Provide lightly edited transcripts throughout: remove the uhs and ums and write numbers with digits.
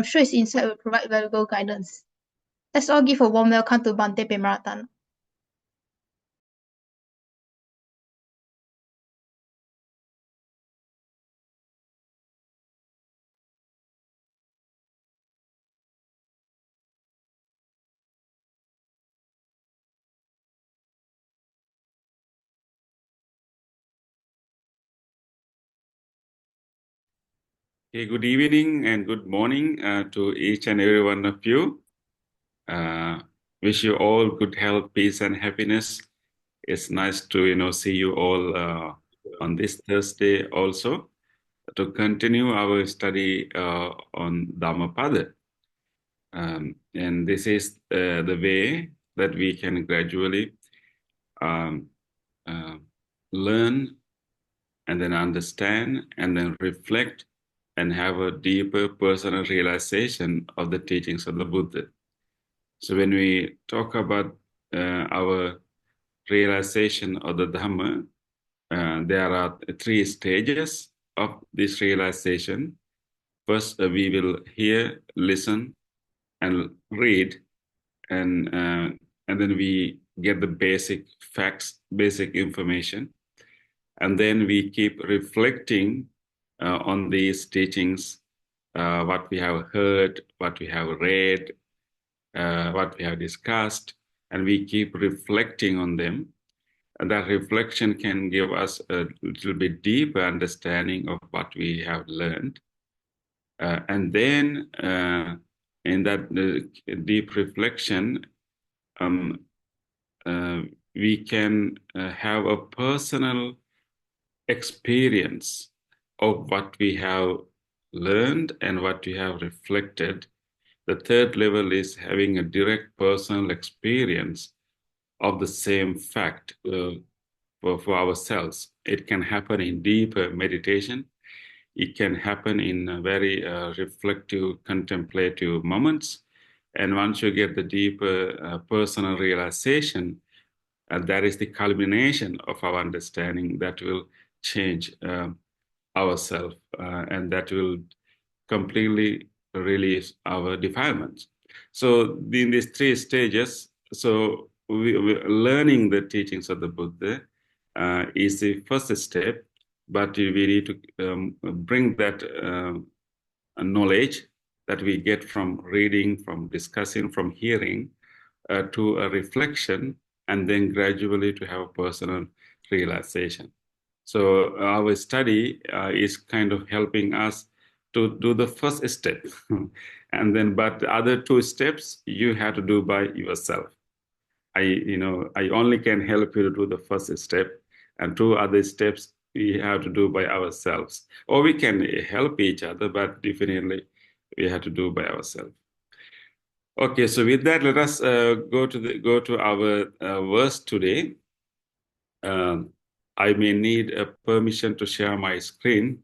sure his insight will provide valuable guidance. Let's all give a warm welcome to Bhante Pemaratana. Okay, good evening and good morning to each and every one of you. Wish you all good health, peace, and happiness. It's nice to see you all on this Thursday also to continue our study on Dhammapada. And this is the way that we can gradually learn and then understand and then reflect and have a deeper personal realization of the teachings of the Buddha. So when we talk about our realization of the Dhamma, there are three stages of this realization. First, we will hear, listen, and read, and then we get the basic facts, basic information, and then we keep reflecting on these teachings, what we have heard, what we have read, what we have discussed, and we keep reflecting on them. And that reflection can give us a little bit deeper understanding of what we have learned. And then in that deep reflection, we can have a personal experience of what we have learned and what we have reflected. The third level is having a direct personal experience of the same fact for ourselves. It can happen in deeper meditation. It can happen in very reflective, contemplative moments. And once you get the deeper personal realization, that is the culmination of our understanding that will change ourselves and that will completely release our defilements. So in these three stages, so learning the teachings of the Buddha is the first step, but we need to bring that knowledge that we get from reading, from discussing, from hearing to a reflection, and then gradually to have a personal realization. So our study is kind of helping us to do the first step. And then, but the other two steps you have to do by yourself. I only can help you to do the first step, and two other steps we have to do by ourselves. Or we can help each other, but definitely we have to do by ourselves. Okay, so with that, let us go to our verse today. I may need a permission to share my screen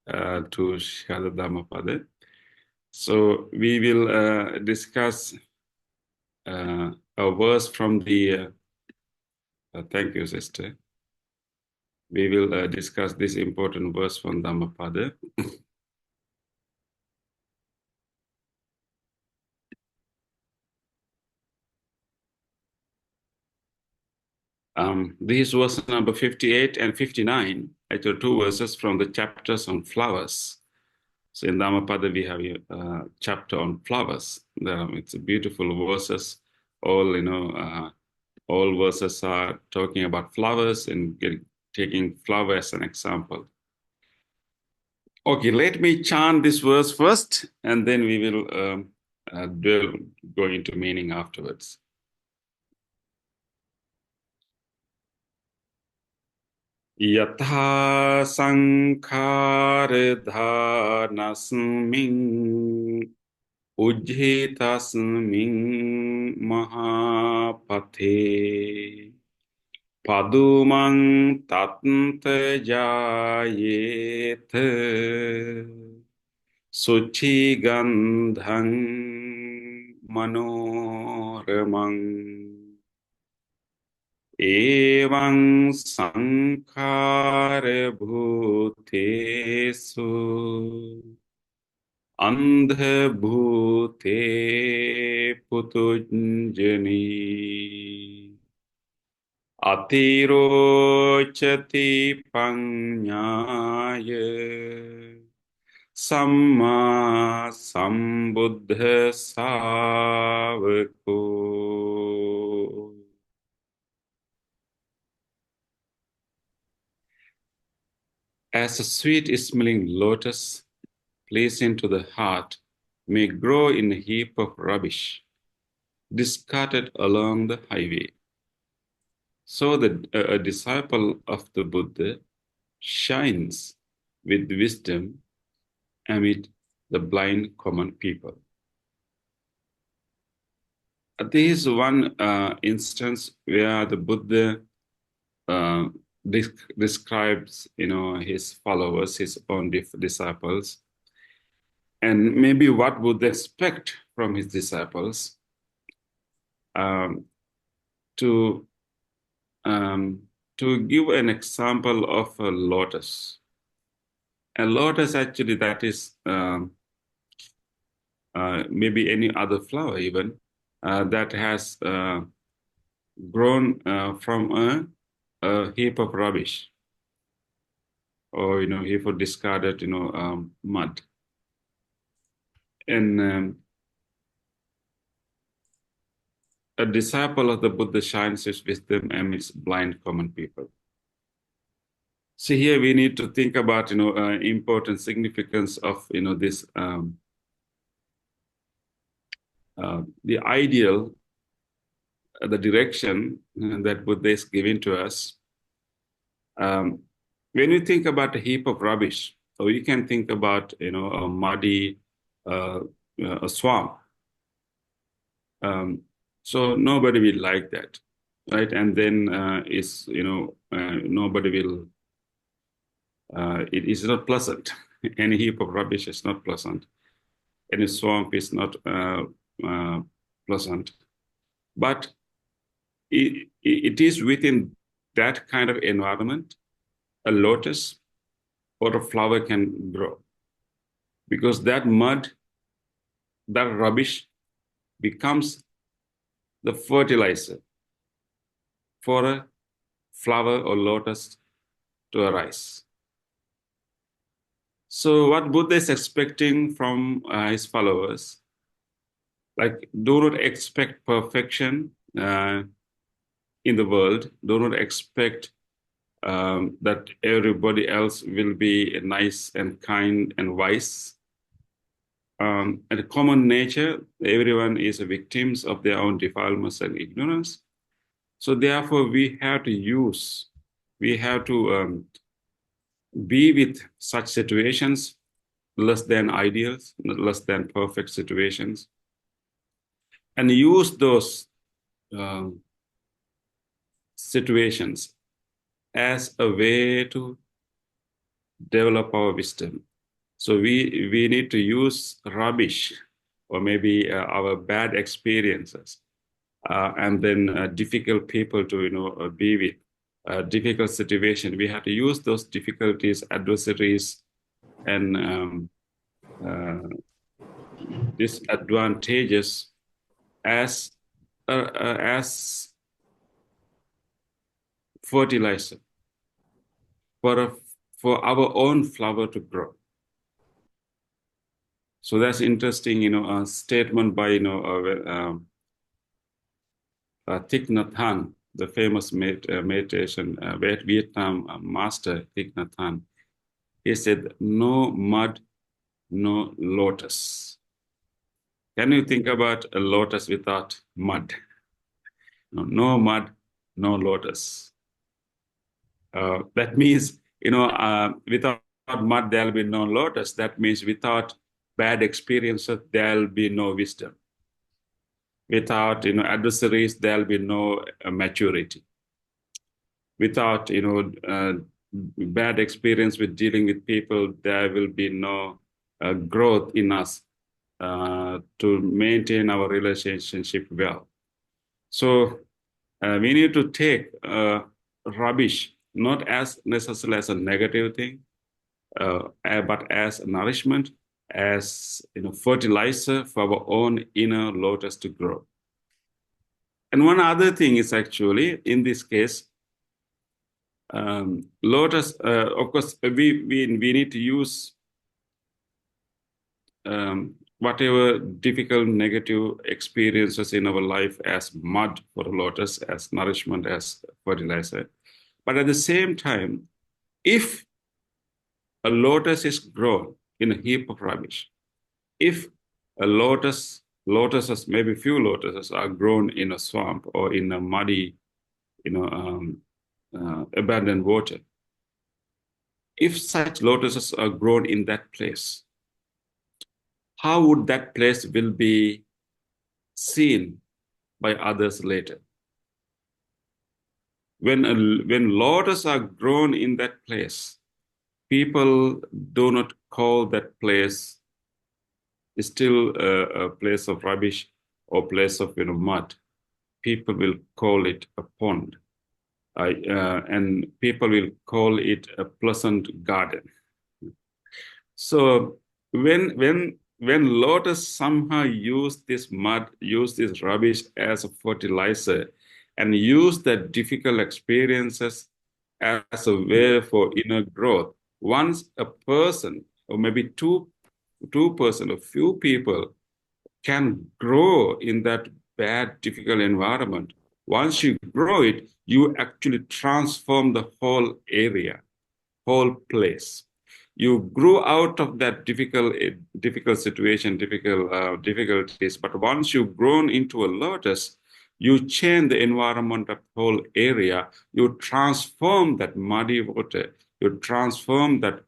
to share the Dhammapada. So we will discuss a verse from the, thank you, sister. We will discuss this important verse from Dhammapada. This is verse number 58 and 59, actually two verses from the chapters on flowers. So in Dhammapada, we have a chapter on flowers. It's beautiful verses. All verses are talking about flowers and taking flower as an example. Okay, let me chant this verse first, and then we will go into meaning afterwards. Yatha sankhara dhanasmin ujjitasmin mahapathe padumang tatta jayetha 𝗭ci gandhang manoramang Evang sankhara bhutesu Andha bhute putujjani Atirochati panyaya Samma sambuddha savako. As a sweet-smelling lotus, pleasing to the heart, may grow in a heap of rubbish, discarded along the highway. So a disciple of the Buddha shines with wisdom amid the blind common people. There is one instance where the Buddha describes, his followers, his own disciples, and maybe what would they expect from his disciples to give an example of a lotus. A lotus, actually, that is maybe any other flower even that has grown from a heap of rubbish, or heap of discarded mud. And a disciple of the Buddha shines his wisdom amidst blind common people. So here we need to think about important significance of this the ideal, the direction that Buddha is giving to us. When you think about a heap of rubbish, or you can think about a muddy a swamp. So nobody will like that, right? And then nobody will. It is not pleasant. Any heap of rubbish is not pleasant. Any swamp is not pleasant. But it is within that kind of environment a lotus or a flower can grow, because that mud, that rubbish becomes the fertilizer for a flower or lotus to arise. So what Buddha is expecting from his followers, like, do not expect perfection in the world. Do not expect that everybody else will be nice and kind and wise. And a common nature, everyone is victims of their own defilements and ignorance. So therefore, we have to be with such situations, less than ideals, less than perfect situations, and use those situations as a way to develop our wisdom. So we need to use rubbish, or maybe our bad experiences, and then difficult people to be with, difficult situation. We have to use those difficulties, adversaries, and disadvantages as fertilizer for our own flower to grow. So that's interesting, a statement by Thich Nhat Hanh, the famous meditation Vietnam master Thich Nhat Hanh. He said, "No mud, no lotus." Can you think about a lotus without mud? No mud, no lotus. That means, without mud, there'll be no lotus. That means without bad experiences, there'll be no wisdom. Without, adversaries, there'll be no maturity. Without, bad experience with dealing with people, there will be no growth in us to maintain our relationship well. So we need to take rubbish not as necessarily as a negative thing, but as nourishment, as fertilizer for our own inner lotus to grow. And one other thing is actually, in this case, lotus, of course, we need to use whatever difficult, negative experiences in our life as mud for a lotus, as nourishment, as fertilizer. But at the same time, if a lotus is grown in a heap of rubbish, if a lotuses, maybe few lotuses are grown in a swamp or in a muddy, abandoned water, if such lotuses are grown in that place, how would that place will be seen by others later? When lotuses are grown in that place, people do not call that place still a place of rubbish or place of mud. People will call it a pond, and people will call it a pleasant garden. So when lotus somehow use this mud, use this rubbish as a fertilizer, and use the difficult experiences as a way for inner growth, once a person, or maybe two person, a few people can grow in that bad, difficult environment, once you grow it, you actually transform the whole area, whole place. You grew out of that difficult situation, difficulties. But once you've grown into a lotus, you change the environment of the whole area. You transform that muddy water. You transform that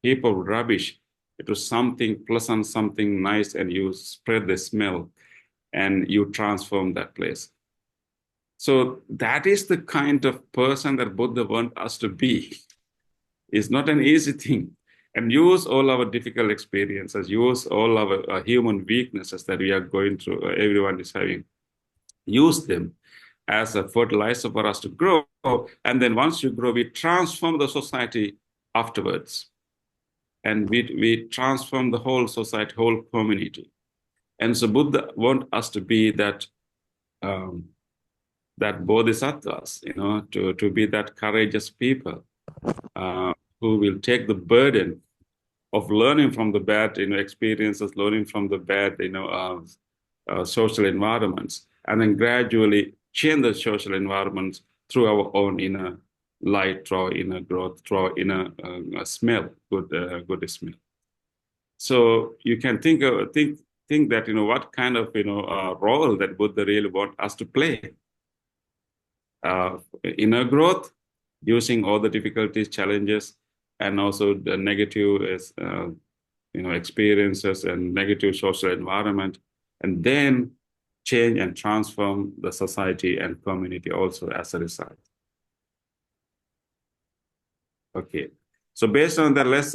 heap of rubbish into something pleasant, something nice, and you spread the smell, and you transform that place. So that is the kind of person that Buddha wants us to be. It's not an easy thing. And use all our difficult experiences, use all our human weaknesses that we are going through, everyone is having. Use them as a fertilizer for us to grow. And then once you grow, we transform the society afterwards. And we transform the whole society, whole community. And so Buddha wants us to be that bodhisattvas, to be that courageous people who will take the burden of learning from the bad experiences, learning from the bad social environments, and then gradually change the social environments through our own inner light, through our inner growth, through our inner smell, good smell. So you can think that what kind of role that Buddha really wants us to play. Inner growth, using all the difficulties, challenges, and also the negative experiences and negative social environment, and then change and transform the society and community also as a result. Okay, so based on that, let's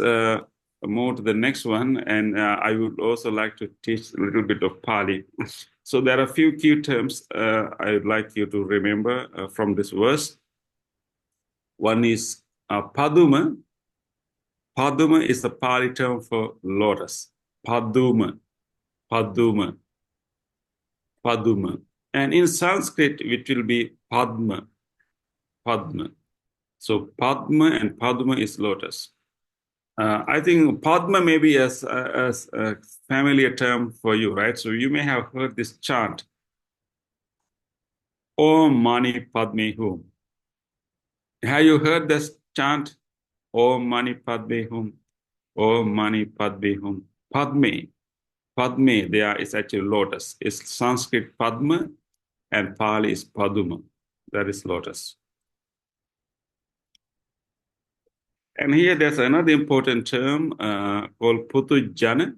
move to the next one, and I would also like to teach a little bit of Pali. So there are a few key terms I would like you to remember from this verse. One is Paduma. Paduma is the Pali term for lotus. Paduma. And in Sanskrit, it will be Padma. So Padma and Padma is lotus. I think Padma may be as a familiar term for you, right? So you may have heard this chant, Om Mani Padme Hum. Have you heard this chant? Om Mani Padme Hum. Om Mani Padme Hum. Padme there is actually lotus. It's Sanskrit Padma and Pali is Paduma. That is lotus. And here there's another important term called Putujjana.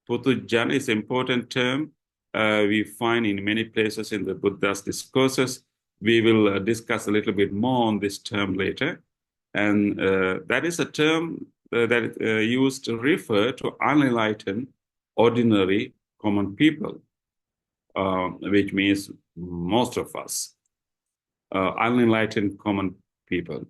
Putujjana is an important term we find in many places in the Buddha's discourses. We will discuss a little bit more on this term later. And that is a term that is used to refer to unenlightened, ordinary, common people, which means most of us, unenlightened, common people.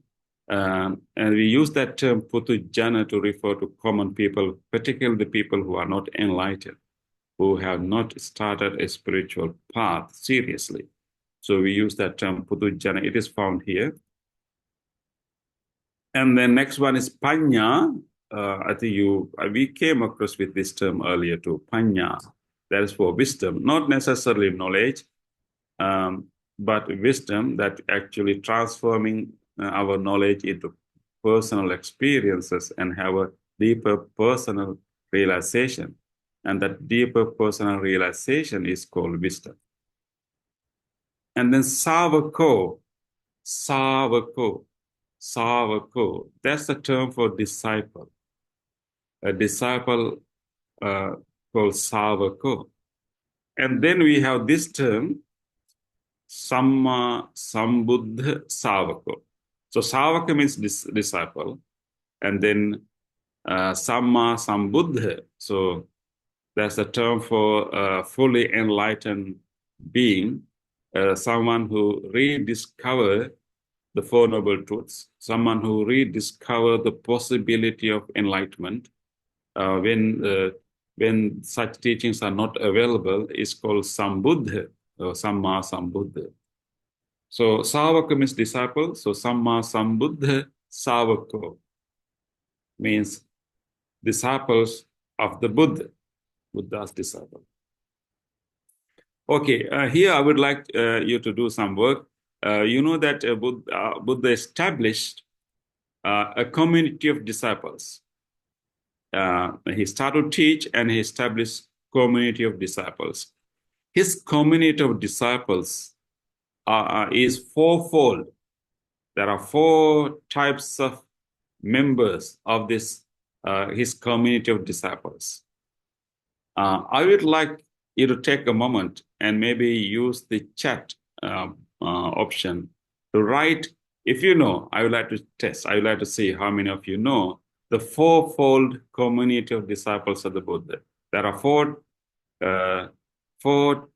And we use that term 𝗵𝗺𝗔𝗠 to refer to common people, particularly the people who are not enlightened, who have not started a spiritual path seriously. So we use that term 𝗵𝗺𝗔𝗠. It is found here. And then next one is panya. I think we came across with this term earlier too, panya. That is for wisdom, not necessarily knowledge, but wisdom that actually transforming our knowledge into personal experiences and have a deeper personal realization. And that deeper personal realization is called wisdom. And then 𝗧𝗵𝗺𝗺, that's the term for disciple. A disciple called 𝗧𝗵𝗺. And then we have this term, Samma Sambuddha 𝗧𝗵𝗺. So 𝗧𝗵𝗺 means disciple, and then Samma Sambuddha. So that's the term for a fully enlightened being, someone who rediscovered the Four Noble Truths, someone who rediscovered the possibility of enlightenment. When such teachings are not available, is called Sambuddha or Samma Sambuddha. So 𝗧𝗵𝗺 means disciple. So Samma Sambuddha 𝗧𝗵𝗺 means disciples of the Buddha, Buddha's disciple. Okay, here I would like you to do some work. You know that Buddha established a community of disciples. He started to teach and he established community of disciples. His community of disciples is fourfold. There are 4 types of members of this his community of disciples. I would like you to take a moment and maybe use the chat option to write. If you know, I would like to test. I would like to see how many of you know the fourfold community of disciples of the Buddha. There are 4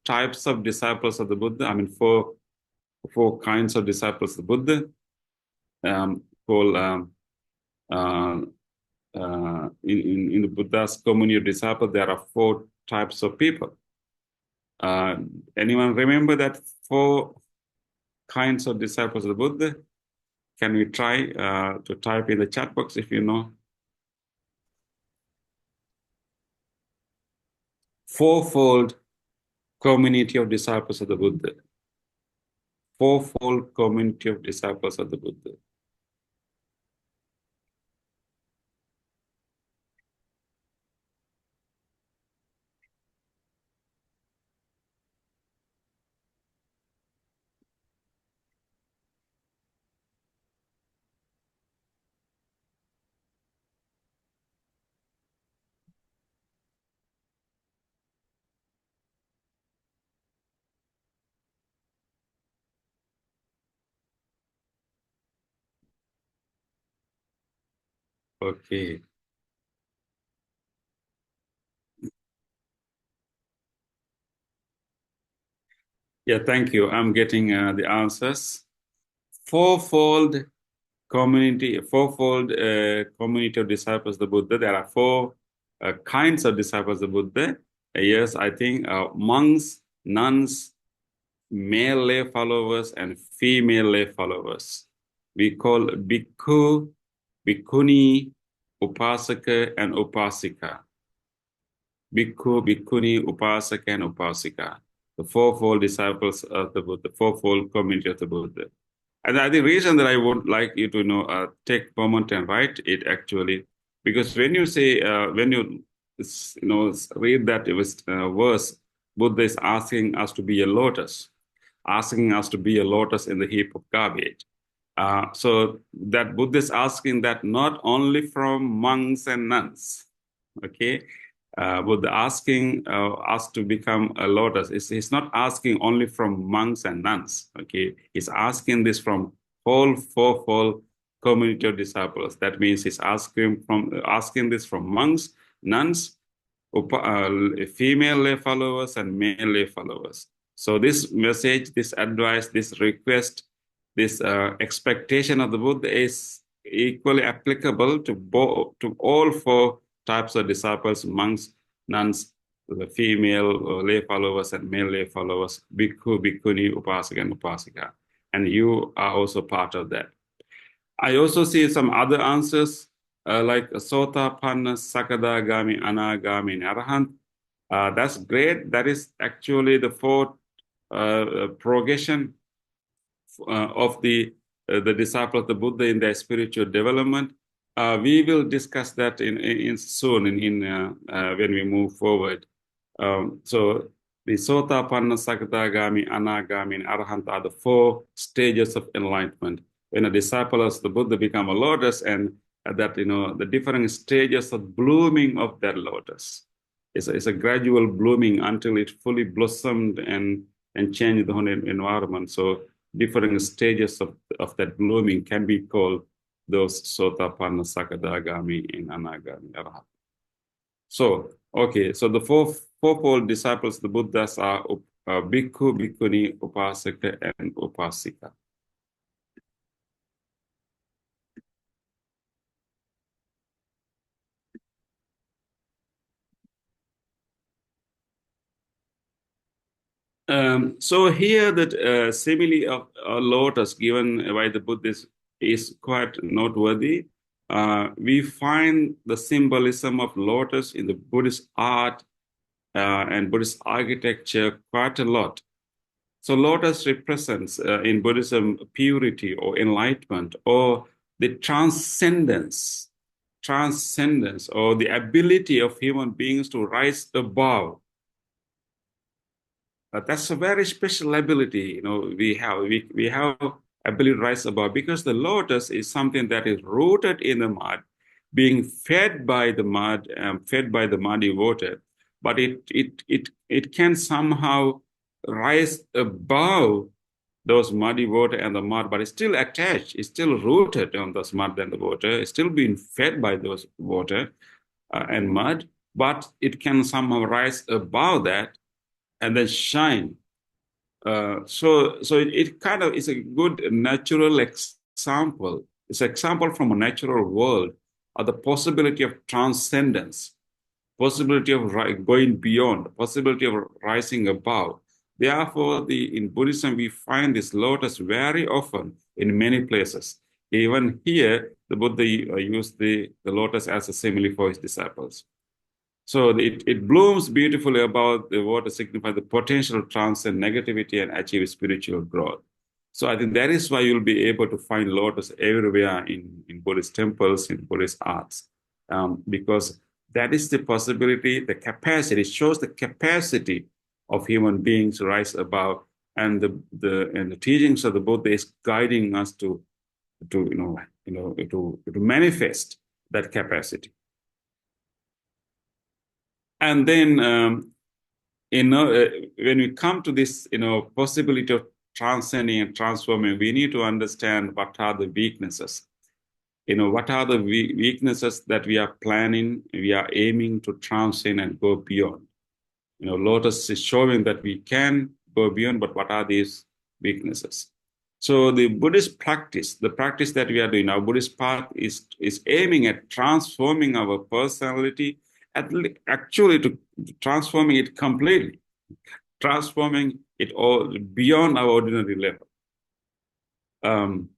types of disciples of the Buddha. I mean, 4 kinds of disciples of the Buddha. In the Buddha's community of disciples, there are 4 types of people. Anyone remember that 4 kinds of disciples of the Buddha? Can we try to type in the chat box if you know? Fourfold community of disciples of the Buddha. Fourfold community of disciples of the Buddha. Okay. Yeah, thank you. I'm getting the answers. Fourfold community of disciples of the Buddha. There are 4 kinds of disciples of the Buddha. Yes, I think monks, nuns, male lay followers, and female lay followers. We call bhikkhu, bhikkhuni, upasaka, and upasika. Bhikkhu, bhikkhuni, upasaka, and upasika. The fourfold disciples of the Buddha, fourfold community of the Buddha. And the reason that I would like you to take a moment and write it actually, because when you say, when you read that verse, Buddha is asking us to be a lotus, asking us to be a lotus in the heap of garbage. So that Buddha is asking that not only from monks and nuns, okay? Buddha asking us to become a lotus. He's not asking only from monks and nuns, okay? He's asking this from whole fourfold community of disciples. That means he's asking this from monks, nuns, female lay followers, and male lay followers. So this message, this advice, this request this expectation of the Buddha is equally applicable to all four types of disciples: monks, nuns, the female lay followers and male lay followers, bhikkhu, bhikkhuni, upasaka, and upasika. And you are also part of that. I also see some other answers like Sotapanna, Sakadagami, Anagami, and Arahant. That's great. That is actually the fourth progression of the disciple of the Buddha in their spiritual development. We will discuss that in soon when we move forward. So the Sotapanna, Sakadagami, Anagami, and Arahant are the four stages of enlightenment. When a disciple of the Buddha become a lotus, and that the different stages of blooming of that lotus. It's a gradual blooming until it fully blossomed and changed the whole environment. So different stages of that blooming can be called those Sotapanna, Sakadagami, and Anagami, Arahant. So, okay, so the fourfold disciples of the Buddhas are bhikkhu, bhikkhuni, upasaka, and upasika. So here that simile of a lotus given by the Buddhists is quite noteworthy. We find the symbolism of lotus in the Buddhist art and Buddhist architecture quite a lot. So lotus represents in Buddhism purity or enlightenment or the transcendence or the ability of human beings to rise above. That's a very special ability, we have. We have ability to rise above because the lotus is something that is rooted in the mud, being fed by the mud, fed by the muddy water, but it can somehow rise above those muddy water and the mud, but it's still attached, it's still rooted on those mud and the water, it's still being fed by those water and mud, but it can somehow rise above that and then shine. So it kind of is a good natural example. It's an example from a natural world of the possibility of transcendence, possibility of going beyond, possibility of rising above. Therefore, in Buddhism, we find this lotus very often in many places. Even here, the Buddha used the lotus as a simile for his disciples. So it blooms beautifully above the water, signify the potential to transcend negativity and achieve spiritual growth. So I think that is why you'll be able to find lotus everywhere in Buddhist temples, in Buddhist arts, because that is the possibility, the capacity. It shows the capacity of human beings to rise above, and the teachings of the Buddha is guiding us to manifest that capacity. And then, when we come to this, possibility of transcending and transforming, we need to understand what are the weaknesses. What are the weaknesses that we are planning, we are aiming to transcend and go beyond. Lotus is showing that we can go beyond, but what are these weaknesses? So the Buddhist practice, the practice that we are doing, our Buddhist path is aiming at transforming our personality, actually to transforming it completely, transforming it all beyond our ordinary level.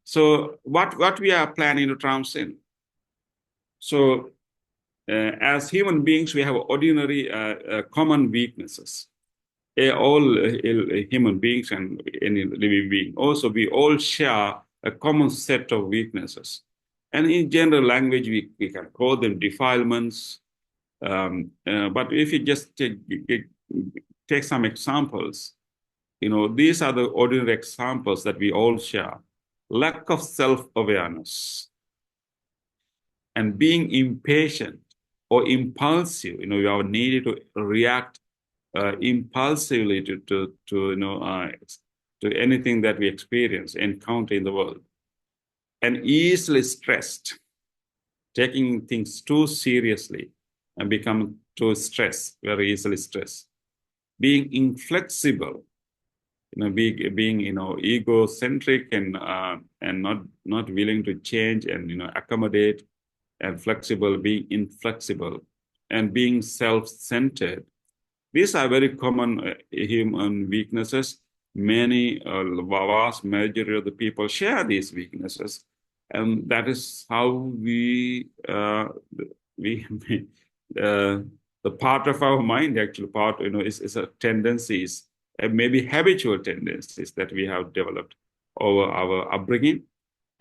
So what we are planning to transcend? So as human beings, we have ordinary common weaknesses. All human beings and any living being. Also, we all share a common set of weaknesses. And in general language, we can call them defilements. But if you just take some examples, these are the ordinary examples that we all share. Lack of self-awareness and being impatient or impulsive. We are needed to react impulsively to anything that we encounter in the world, and easily stressed, taking things too seriously and become too stressed, very easily stressed, being inflexible, being egocentric and not willing to change and accommodate, and flexible, being inflexible, and being self-centered. These are very common human weaknesses. Many, vast majority of the people share these weaknesses, and that is how we the part of our mind actually is a tendencies, maybe habitual tendencies that we have developed over our upbringing.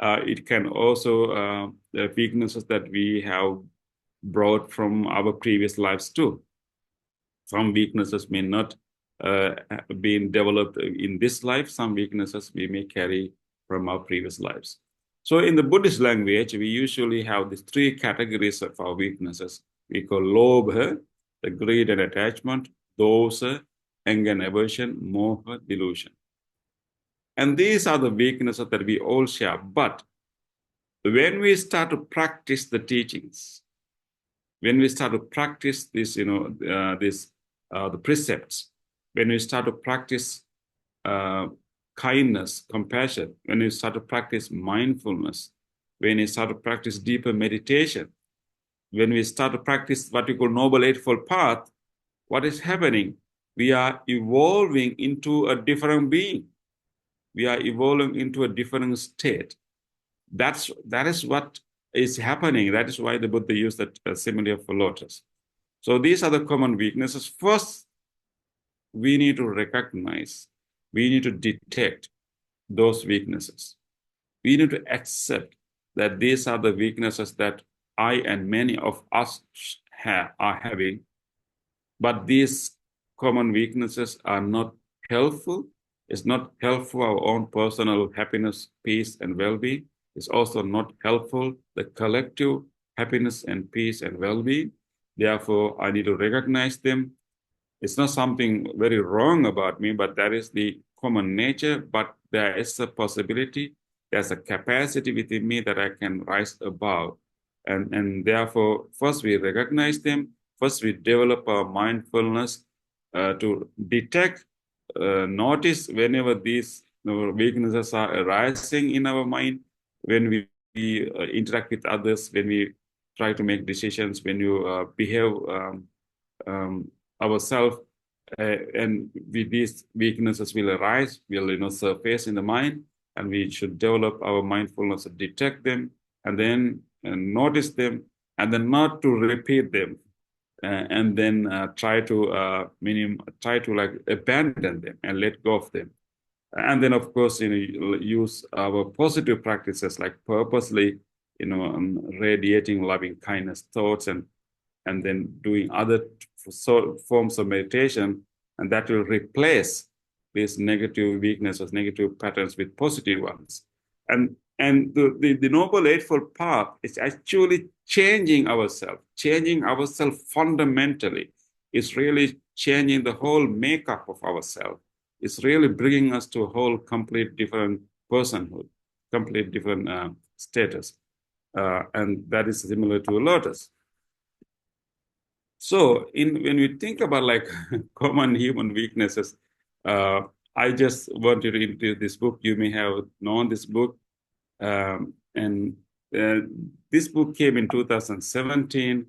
It can also the weaknesses that we have brought from our previous lives too. Some weaknesses may not been developed in this life. Some weaknesses we may carry from our previous lives. So in the Buddhist language, we usually have these three categories of our weaknesses. We call lobha, the greed and attachment; dosa, anger and aversion; moha, delusion. And these are the weaknesses that we all share. But when we start to practice the teachings, when we start to practice this, the precepts, when we start to practice kindness, compassion, when we start to practice mindfulness, when we start to practice deeper meditation, when we start to practice what we call Noble Eightfold Path, what is happening? We are evolving into a different being. We are evolving into a different state. That is what is happening. That is why the Buddha used that simile of a lotus. So these are the common weaknesses. First, we need to recognize, we need to detect those weaknesses. We need to accept that these are the weaknesses that I and many of us are having. But these common weaknesses are not helpful. It's not helpful our own personal happiness, peace, and well-being. It's also not helpful the collective happiness and peace and well-being. Therefore, I need to recognize them. It's not something very wrong about me, but that is the common nature. But there is a possibility, there's a capacity within me that I can rise above. And therefore, first we recognize them. First, we develop our mindfulness to detect, notice whenever these weaknesses are arising in our mind, when we interact with others, when we try to make decisions, when you behave ourselves, and with these weaknesses will arise, will surface in the mind, and we should develop our mindfulness to detect them, and then notice them, and then not to repeat them, and then try to abandon them and let go of them. And then, of course, use our positive practices, like purposely, radiating loving kindness thoughts, and then doing other forms of meditation, and that will replace these negative weaknesses, negative patterns with positive ones. And the Noble Eightfold Path is actually changing ourselves fundamentally. It's really changing the whole makeup of ourselves. It's really bringing us to a whole complete different personhood, complete different status. And that is similar to a lotus. So when we think about like common human weaknesses, I just want you to read this book. You may have known this book. And this book came in 2017.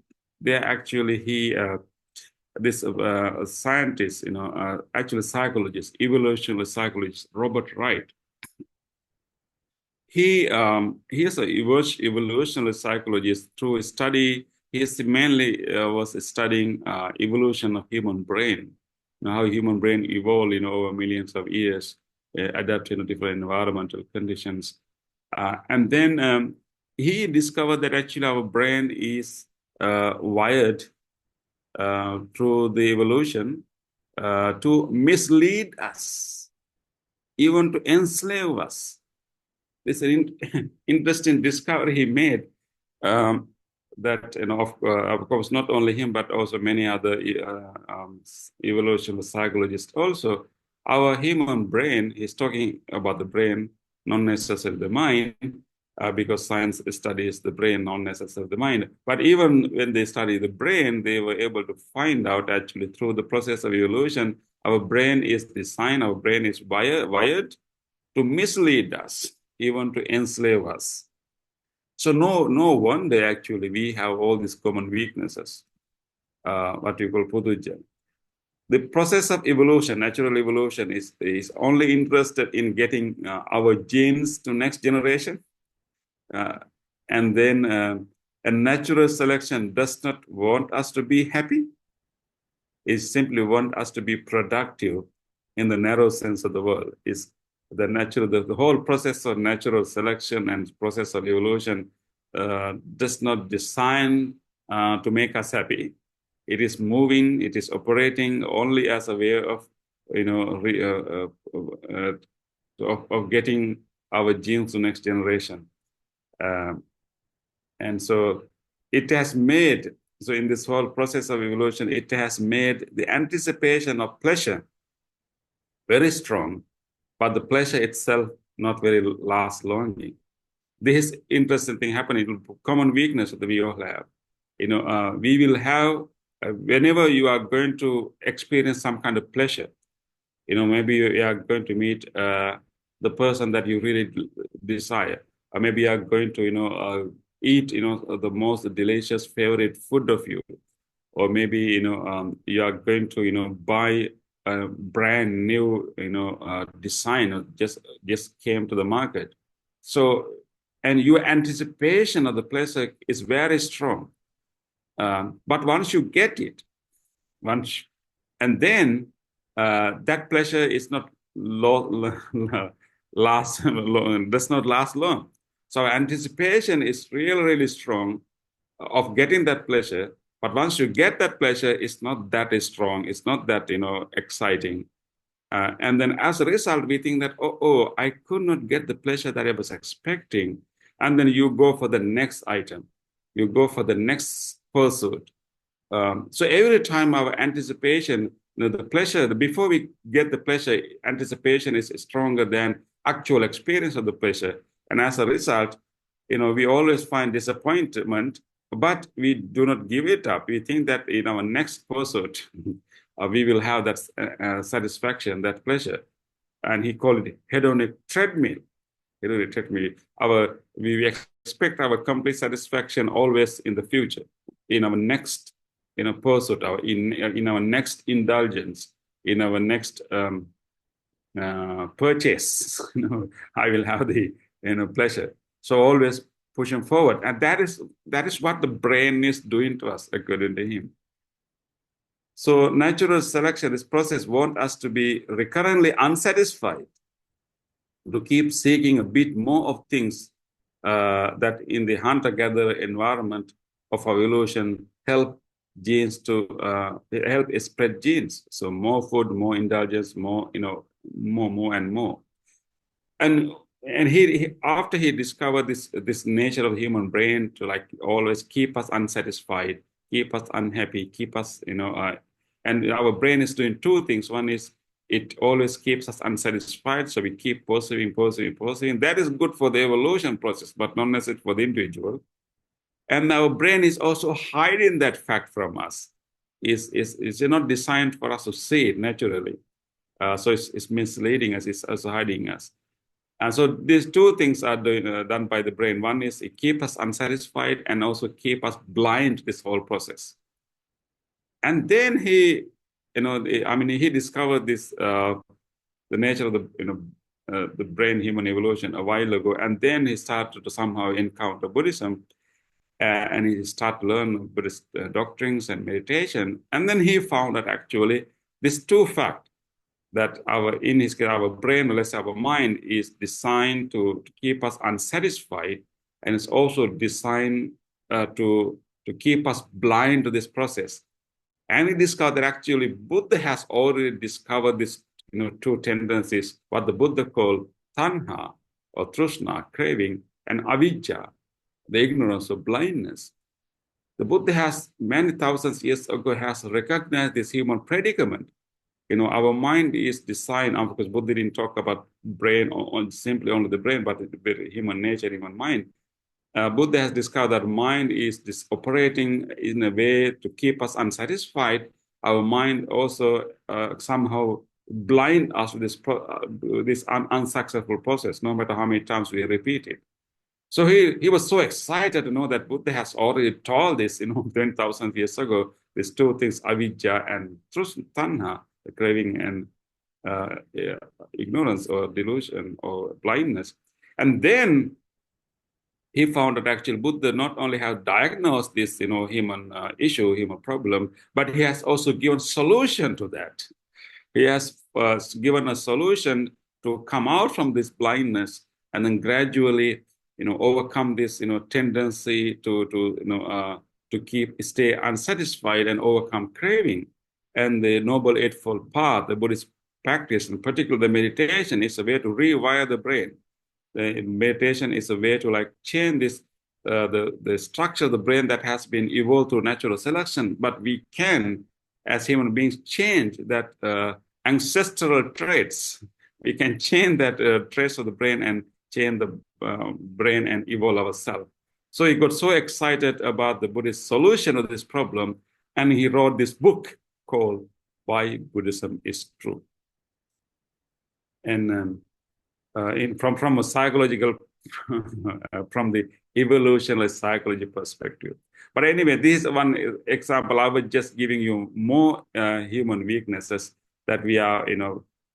This scientist, actually psychologist, evolutionary psychologist, Robert Wright. He is an evolutionary psychologist. Through his study, he mainly was studying evolution of human brain, how human brain evolved over millions of years, adapted to different environmental conditions. And then he discovered that actually our brain is wired through the evolution to mislead us, even to enslave us. This is an interesting discovery he made, that, of course, not only him, but also many other evolutionary psychologists also. Our human brain is talking about the brain, not necessarily the mind, because science studies the brain, not necessarily the mind. But even when they study the brain, they were able to find out actually through the process of evolution Our brain is designed, our brain is wired to mislead us, even to enslave us. So no wonder actually we have all these common weaknesses, what we call 𝗵𝗺𝗔. The process of evolution, natural evolution, is only interested in getting our genes to next generation. And then a natural selection does not want us to be happy. It simply want us to be productive in the narrow sense of the word. Is the whole process of natural selection and process of evolution does not design to make us happy. It is moving, it is operating only as a way of, of getting our genes to next generation. And so it has made, so in this whole process of evolution, it has made the anticipation of pleasure very strong, but the pleasure itself not very last longing. This interesting thing happening, common weakness that we all have. We will have, whenever you are going to experience some kind of pleasure, maybe you are going to meet the person that you really desire, or maybe you are going to, eat, the most delicious favorite food of you, or maybe, you are going to, buy a brand new, design just came to the market. So, and your anticipation of the pleasure is very strong. But once you get it, and then that pleasure is not does not last long. So anticipation is really, really strong of getting that pleasure. But once you get that pleasure, it's not that strong. It's not that, exciting. And then as a result, we think that, I could not get the pleasure that I was expecting. And then you go for the next item. You go for the next pursuit. So every time our anticipation, the pleasure, before we get the pleasure, anticipation is stronger than actual experience of the pleasure. And as a result, we always find disappointment, but we do not give it up. We think that in our next pursuit, we will have that satisfaction, that pleasure. And he called it hedonic treadmill. Hedonic treadmill. We expect our complete satisfaction always in the future, in our next pursuit, in our next indulgence, in our next purchase. I will have the pleasure. So always pushing forward, and that is what the brain is doing to us, according to him. So natural selection, this process, wants us to be recurrently unsatisfied, to keep seeking a bit more of things that in the hunter-gatherer environment of our evolution help genes to help spread genes. So more food, more indulgence, more, more and more. And he after he discovered this nature of the human brain to always keep us unsatisfied, keep us unhappy, keep us, and our brain is doing two things. One is it always keeps us unsatisfied, so we keep pursuing. That is good for the evolution process, but not necessarily for the individual. And our brain is also hiding that fact from us. It's not designed for us to see it naturally. So it's misleading us, it's also hiding us. And so these two things are done by the brain. One is it keeps us unsatisfied and also keep us blind to this whole process. And then he discovered this, the nature of the brain human evolution a while ago. And then he started to somehow encounter Buddhism, and he started to learn Buddhist doctrines and meditation. And then he found that actually these two facts, that our brain, or let's say our mind, is designed to keep us unsatisfied, and it's also designed to keep us blind to this process. And we discovered that actually Buddha has already discovered these two tendencies, what the Buddha called tanha, or trishna, craving, and avidya, the ignorance or blindness. The Buddha has, many thousands of years ago, has recognized this human predicament. Our mind is designed, because Buddha didn't talk about brain on simply only the brain, but the human nature, human mind. Buddha has discovered that mind is operating in a way to keep us unsatisfied, our mind also somehow blind us with this unsuccessful process, no matter how many times we repeat it. So he was so excited to know that Buddha has already told this, 20,000 years ago, these two things, avidya and tanha, the craving and ignorance or delusion or blindness. And then he found that actually Buddha not only has diagnosed this, human issue, human problem, but he has also given solution to that. He has given a solution to come out from this blindness and then gradually, overcome this, tendency to stay unsatisfied and overcome craving. And the Noble Eightfold Path, the Buddhist practice, in particular the meditation, is a way to rewire the brain. The meditation is a way to change this, the structure of the brain that has been evolved through natural selection, but we can, as human beings, change that ancestral traits. We can change that traits of the brain and change the brain and evolve ourselves. So he got so excited about the Buddhist solution of this problem, and he wrote this book called Why Buddhism is True. And from a psychological, from the evolutionary psychology perspective. But anyway, this is one example. I was just giving you more human weaknesses that we are,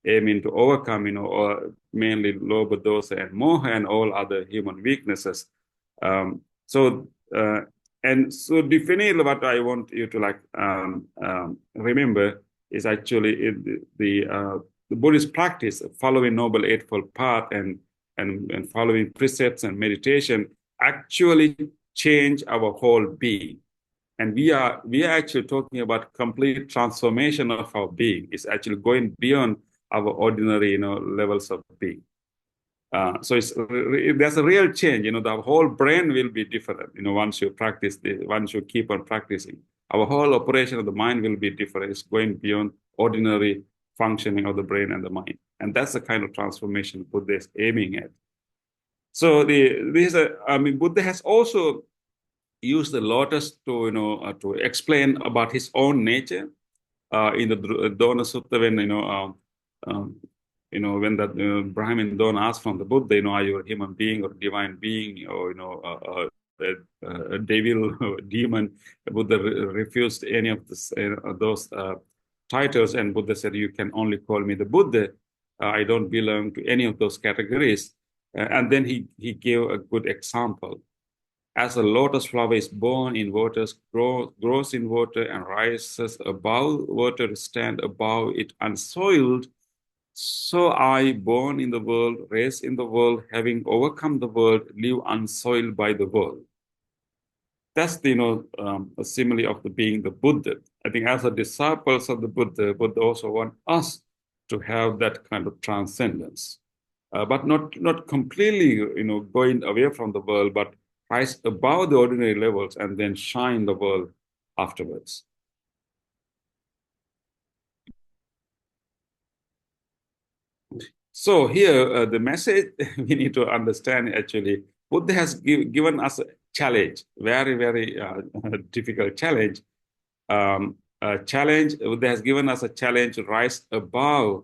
aiming to overcome, or mainly lobha, dosa, and moha, and all other human weaknesses. So definitely what I want you to remember is actually the Buddhist practice, following Noble Eightfold Path and following precepts and meditation, actually change our whole being. And we are actually talking about complete transformation of our being. It's actually going beyond our ordinary, levels of being. So there's a real change. The whole brain will be different. Once you practice once you keep on practicing, our whole operation of the mind will be different. It's going beyond ordinary functioning of the brain and the mind, and that's the kind of transformation Buddha is aiming at. So Buddha has also used the lotus to explain about his own nature in the Dona Sutta, when that Brahmin Dona asked from the Buddha, are you a human being or a divine being or a devil or a demon? Buddha refused any of those titles, and Buddha said, you can only call me the Buddha. I don't belong to any of those categories. And then he gave a good example. As a lotus flower is born in waters, grows in water, and rises above water to stand above it unsoiled, so I, born in the world, raised in the world, having overcome the world, live unsoiled by the world. That's the a simile of being the Buddha. I think as a disciples of the Buddha also want us to have that kind of transcendence, but not completely going away from the world, but rise above the ordinary levels and then shine the world afterwards. So here, the message we need to understand actually, Buddha has given us a challenge, very, very difficult challenge. Buddha has given us a challenge to rise above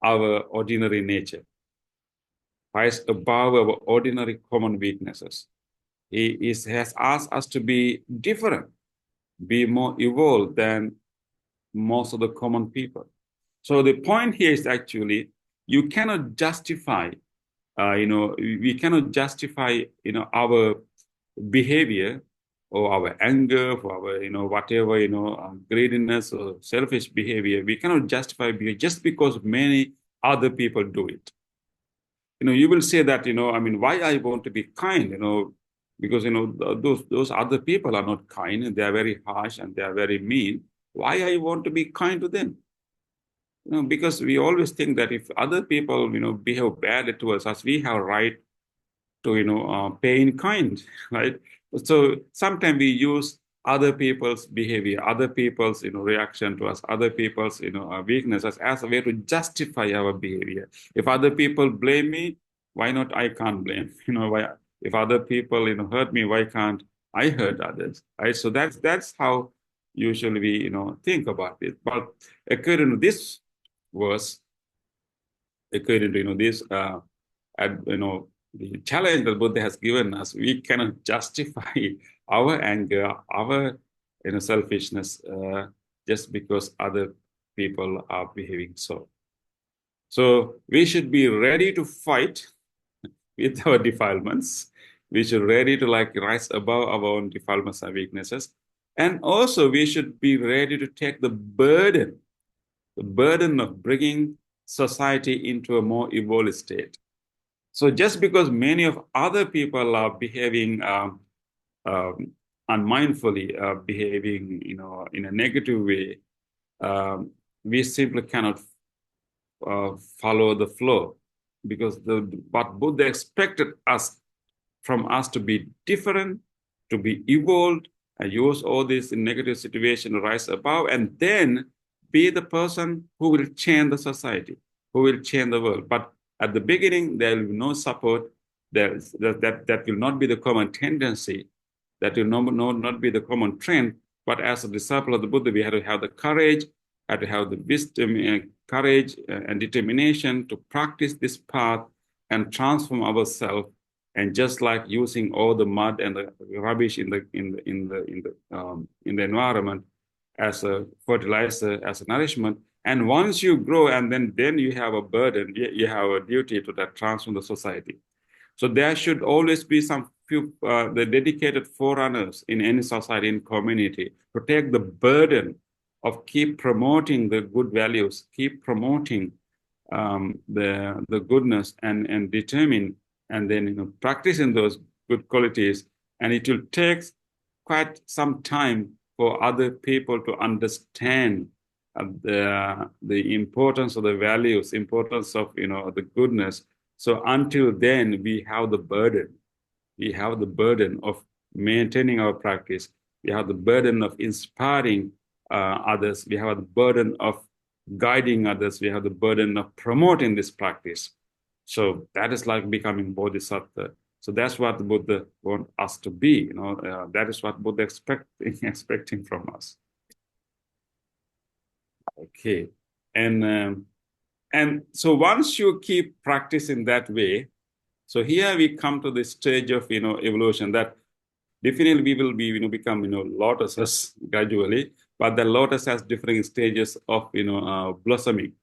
our ordinary nature, rise above our ordinary common weaknesses. He has asked us to be different, be more evolved than most of the common people. So the point here is actually, you cannot justify, we cannot justify, our behavior or our anger, or our, whatever, greediness or selfish behavior. We cannot justify behavior just because many other people do it. You will say that, why I want to be kind, because, those other people are not kind and they are very harsh and they are very mean. Why I want to be kind to them? Because we always think that if other people, behave badly towards us, we have a right to, pay in kind, right? So sometimes we use other people's behavior, other people's, reaction to us, other people's, weaknesses as a way to justify our behavior. If other people blame me, why not I can't blame? Why? If other people, hurt me, why can't I hurt others? Right? So that's how usually we, think about it. But according to this verse, according to, this, the challenge that Buddha has given us, we cannot justify our anger, our, selfishness, just because other people are behaving so. So we should be ready to fight with our defilements. We should ready to rise above our own defilements and weaknesses. And also we should be ready to take the burden of bringing society into a more evolved state. So just because many of other people are behaving unmindfully, behaving, in a negative way, we simply cannot follow the flow, because what Buddha expected from us to be different, to be evolved, and use all this negative situation to rise above, and then be the person who will change the society, who will change the world. But at the beginning, there will be no support. That will not be the common tendency. That will not be the common trend. But as a disciple of the Buddha, we have to have the courage, have to have the wisdom and courage and determination to practice this path and transform ourselves. And just like using all the mud and the rubbish in the environment as a fertilizer, as a nourishment, and once you grow, and then you have a burden, you have a duty to that transform the society. So there should always be some few the dedicated forerunners in any society, in community, to take the burden of keep promoting the good values, keep promoting the goodness, and determine, and then practicing those good qualities. And it will take quite some time for other people to understand the importance of the values, importance of the goodness. So until then, we have the burden. We have the burden of maintaining our practice. We have the burden of inspiring others. We have the burden of guiding others. We have the burden of promoting this practice. So that is like becoming bodhisattva. So that's what the Buddha wants us to be. That is what Buddha expecting from us. Okay, and so once you keep practicing that way, so here we come to the stage of evolution that definitely we will be become lotuses gradually, but the lotus has different stages of blossoming.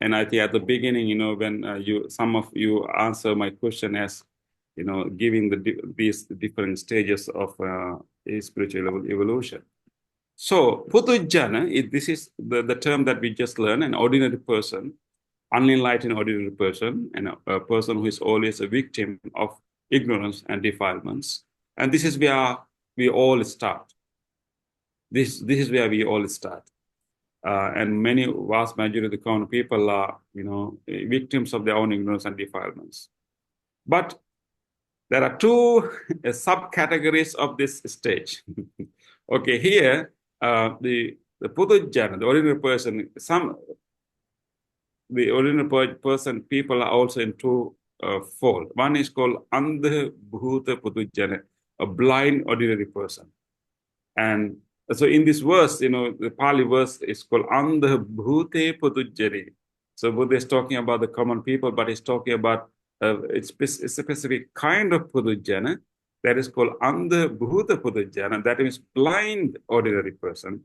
And I think at the beginning, when some of you answer my question as giving these different stages of spiritual evolution. So Puthujjana, this is the term that we just learned, an ordinary person, unenlightened ordinary person, and a person who is always a victim of ignorance and defilements. And this is where we all start. This is where we all start. And vast majority of the common people are, victims of their own ignorance and defilements. But there are two subcategories of this stage. Okay, here, the Puthujjana, the ordinary person, the ordinary person, people are also in two fold. One is called Andha Bhuta Puthujjana, a blind ordinary person. And so in this verse, the Pali verse is called Andha Bhute Puthujjane. So Buddha is talking about the common people, but he's talking about a specific kind of Puthujjana that is called Andha Bhuta Puthujjana, that is blind ordinary person.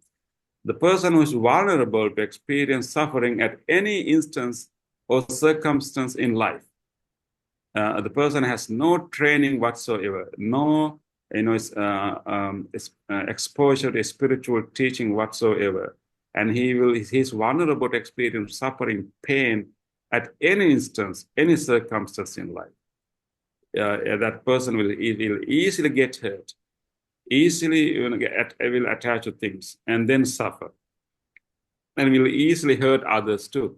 The person who is vulnerable to experience suffering at any instance or circumstance in life. The person has no training whatsoever, no exposure to spiritual teaching whatsoever, and he's vulnerable to experience suffering, pain at any instance, any circumstance in life. That person will easily get hurt, easily will attach to things and then suffer, and will easily hurt others too.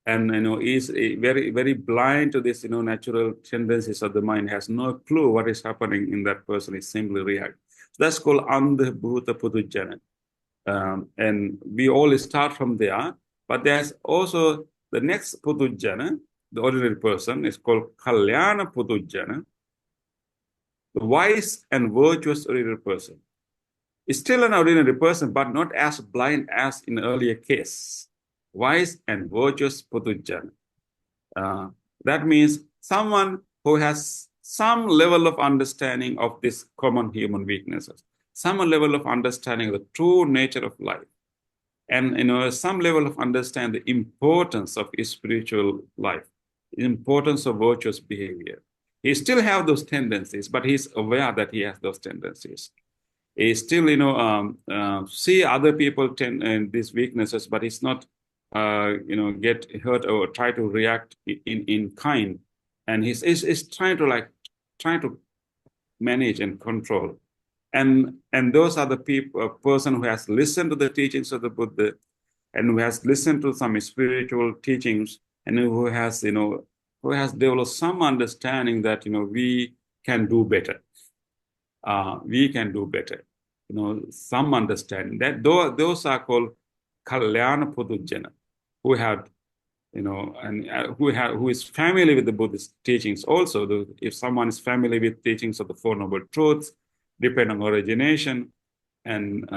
And is very, very blind to this natural tendencies of the mind, has no clue what is happening in that person, is simply react. So that's called Andha Bhuta Puthujjana. And we all start from there, but there's also the next Puthujjana, the ordinary person, is called Kalyana Puthujjana, the wise and virtuous ordinary person. is still an ordinary person, but not as blind as in earlier case. Wise and virtuous Putujjana. That means someone who has some level of understanding of this common human weaknesses, some level of understanding of the true nature of life, and some level of understanding the importance of his spiritual life, the importance of virtuous behavior. He still have those tendencies, but he's aware that he has those tendencies. He still, see other people these weaknesses, but he's not, get hurt or try to react in kind, and he's trying to manage and control, and those are the person who has listened to the teachings of the Buddha, and who has listened to some spiritual teachings, and who has developed some understanding that we can do better. We can do better. Some understanding that those are called Kalyana Putujjana, who had, who is familiar with the Buddhist teachings. Also, if someone is familiar with teachings of the Four Noble Truths, dependent on origination, and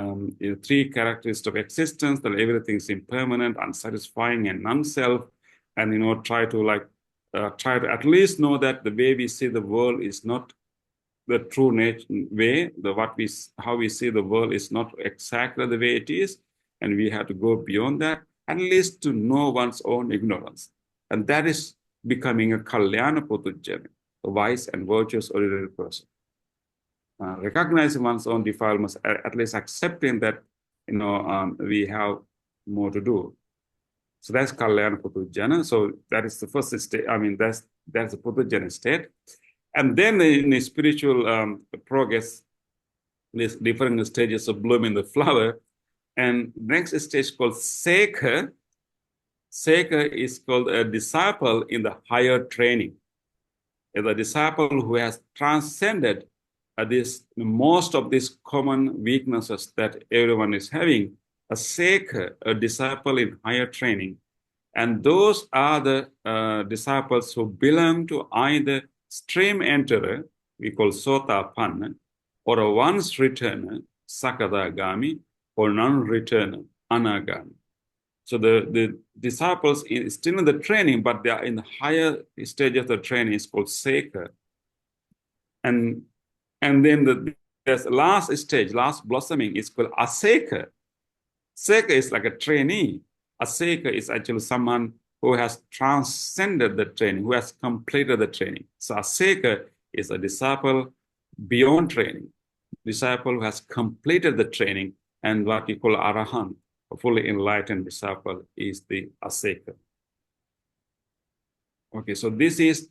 three characteristics of existence, that everything is impermanent, unsatisfying, and non-self, and try to at least know that the way we see the world is not the true nature way, how we see the world is not exactly the way it is, and we have to go beyond that, at least to know one's own ignorance. And that is becoming a Kalyana Putujjana, a wise and virtuous ordinary person. Recognizing one's own defilements, at least accepting that we have more to do. So that's Kalyana Putujjana. So that is the first state. I mean, that's the Putujjana state. And then in the spiritual progress, there's different stages of blooming the flower. And next stage called 𝗧𝗵𝗺𝗿𝗁. 𝗧𝗵𝗺 is called a disciple in the higher training. The disciple who has transcended most of these common weaknesses that everyone is having. A 𝗧𝗵𝗺, a disciple in higher training. And those are the disciples who belong to either stream enterer, we call 𝗬𝗵𝗺𝗺, or a once returner, 𝗏𝗑𝗪𝗓𝗍𝗪, or non-returner, 𝗓𝗛𝗓𝗓𝗪. So the disciples is still in the training, but they are in the higher stage of the training. It's called 𝗧𝗵𝗺. And then there's last stage, last blossoming is called 𝗍𝗵𝗺𝗃. 𝗍𝗵𝗺 is like a trainee. 𝗍𝗵𝗺 is actually someone who has transcended the training, who has completed the training. So 𝗍𝗵𝗺 is a disciple beyond training, disciple who has completed the training, and what we call arahant, a fully enlightened disciple, is the 𝗍𝗵𝗺. Okay, so this is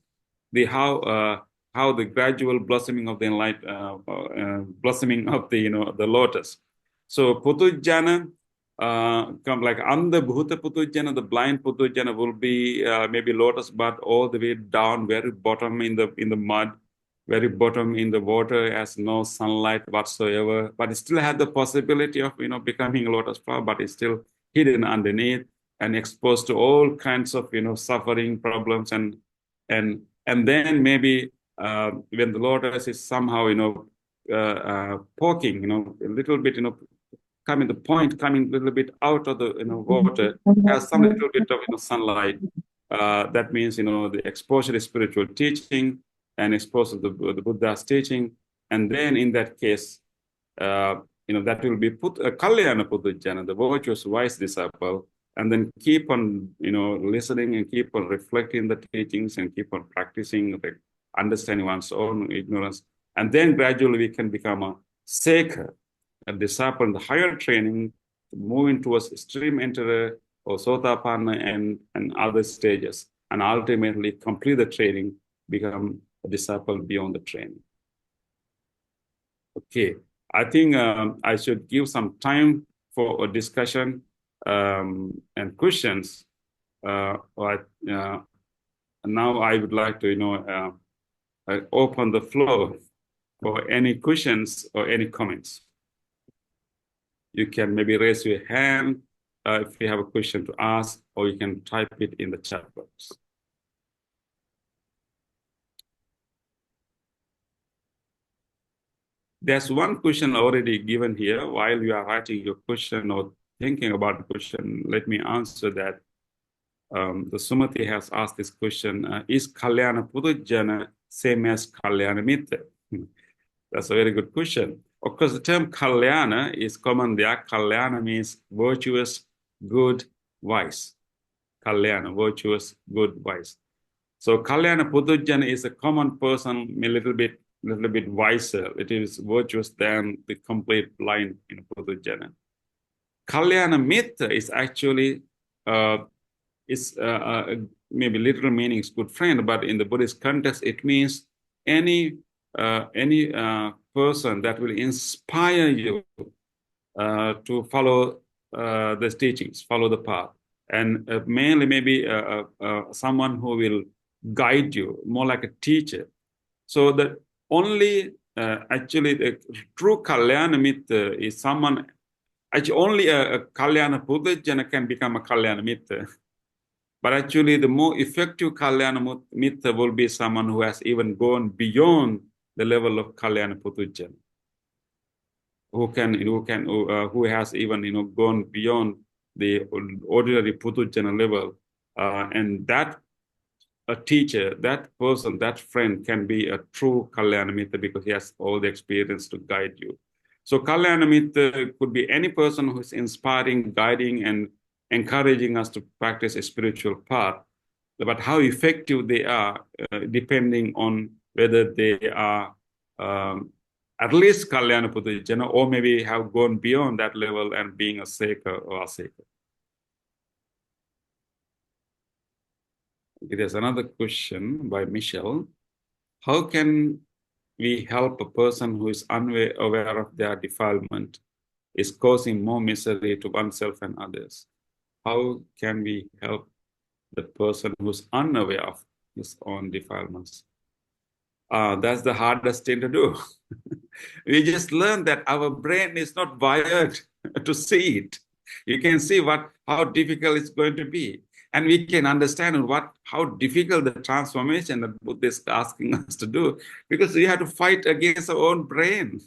the how the gradual blossoming of the blossoming of the lotus. So Putujjana come like under Bhuta Putujjana, the blind Putujjana will be maybe lotus bud all the way down, very bottom in the mud, very bottom in the water, has no sunlight whatsoever, but it still had the possibility of becoming a lotus flower, but it's still hidden underneath and exposed to all kinds of suffering, problems, and then maybe when the lotus is somehow poking, a little bit, coming a little bit out of the water, has some little bit of sunlight. That means the exposure to spiritual teaching and exposure to the Buddha's teaching, and then in that case, that will be Kalyana Putujjana, the virtuous wise disciple, and then keep on listening and keep on reflecting the teachings and keep on practicing, understanding one's own ignorance, and then gradually we can become a 𝗧𝗵𝗺𝗃, a disciple in the higher training, moving towards stream enterer or 𝗬𝗵𝗺𝗺𝗺 and other stages, and ultimately complete the training, become a disciple beyond the training. Okay, I think I should give some time for a discussion and questions. Now I would like to open the floor for any questions or any comments. You can maybe raise your hand if you have a question to ask, or you can type it in the chat box. There's one question already given here. While you are writing your question or thinking about the question, let me answer that. The Sumati has asked this question, is Kalyana Pudujjana same as Kalyana Mitra? That's a very good question. Of course, the term Kalyana is common there. Kalyana means virtuous, good, wise. Kalyana, virtuous, good, wise. So Kalyana Pudujjana is a common person, a little bit wiser. It is virtuous than the complete blind in Pudujjana. Kalyana Mitra is actually maybe literal meaning is good friend, but in the Buddhist context, it means any person that will inspire you to follow the teachings, follow the path, and mainly maybe someone who will guide you, more like a teacher. So the only actually the true Kalyana Mitra is someone. Actually, only a Kalyana Pudujjana can become a Kalyana Mitra. But actually, the more effective Kalyana Mitra will be someone who has even gone beyond the level of Kalyana Pudujjana, who has even gone beyond the ordinary Pudujjana level, and that a teacher, that person, that friend can be a true Kalyana Mitra because he has all the experience to guide you. So Kalyana Mitra could be any person who is inspiring, guiding, and encouraging us to practice a spiritual path. But how effective they are, depending on whether they are at least Kalyana Pudujjana, or maybe have gone beyond that level and being a 𝗍𝗂 or 𝗍𝗂. Okay, there's another question by Michelle. How can we help a person who is unaware of their defilement, is causing more misery to oneself and others? How can we help the person who's unaware of his own defilements? That's the hardest thing to do. We just learned that our brain is not wired to see it. You can see how difficult it's going to be. And we can understand how difficult the transformation that Buddha is asking us to do, because we have to fight against our own brain.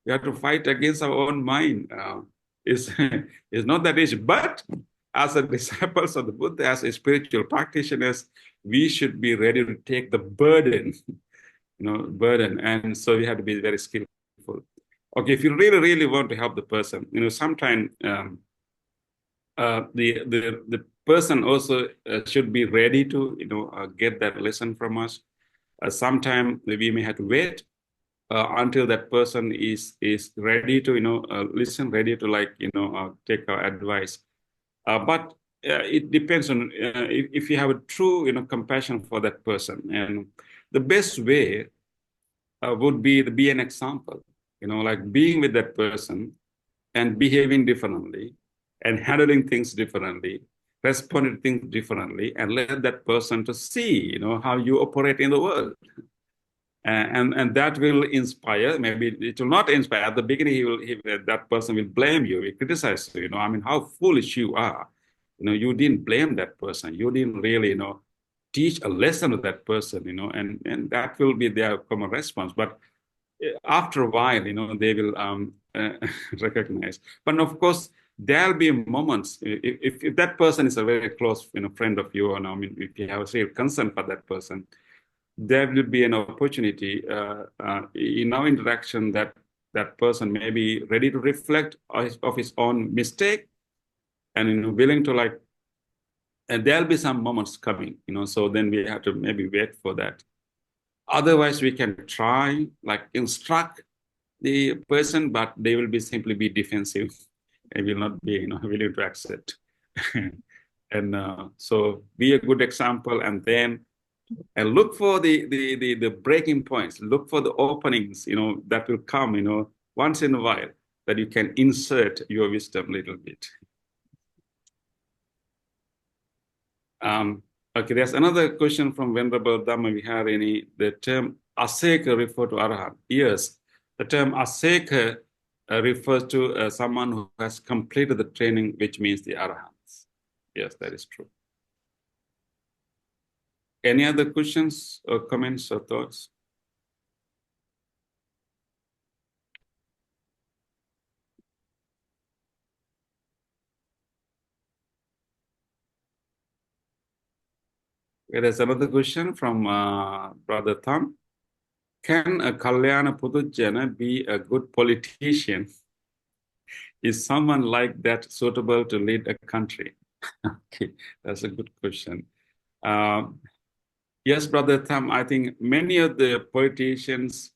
We have to fight against our own mind. It's not that easy. But as a disciples of the Buddha, as a spiritual practitioners, we should be ready to take the burden, burden. And so we have to be very skillful. Okay, if you really, really want to help the person, sometimes the person also should be ready to, get that lesson from us. Sometimes we may have to wait until that person is ready to, listen, ready to take our advice. But it depends on if you have a true, compassion for that person. And the best way would be to be an example, like being with that person and behaving differently and handling things differently, responding to things differently, and let that person to see, how you operate in the world. And that will inspire. Maybe it will not inspire. At the beginning, that person will blame you, will criticize you. How foolish you are. You didn't blame that person. You didn't really, teach a lesson to that person. And that will be their common response. But after a while, they will recognize. But of course, there'll be moments if that person is a very close, friend of you, and if you have a real concern for that person, there will be an opportunity in our interaction that person may be ready to reflect of his own mistake and willing to and there'll be some moments coming, so then we have to maybe wait for that. Otherwise, we can try instruct the person, but they will simply be defensive. They will not be willing to accept. And so be a good example, and then look for the breaking points, look for the openings, that will come, once in a while, that you can insert your wisdom a little bit. Okay, there's another question from Venerable Dhamma Viharini. The term 𝗍𝗂 refers to Arahant. Yes, the term 𝗍𝗂 refers to someone who has completed the training, which means the Arahants. Yes, that is true. Any other questions or comments or thoughts? There's another question from Brother Tham. Can a 𝗗𝗗𝗛𝗺𝗔𝗠𝗔 be a good politician? Is someone like that suitable to lead a country? Okay, that's a good question. Yes, Brother Tham, I think many of the politicians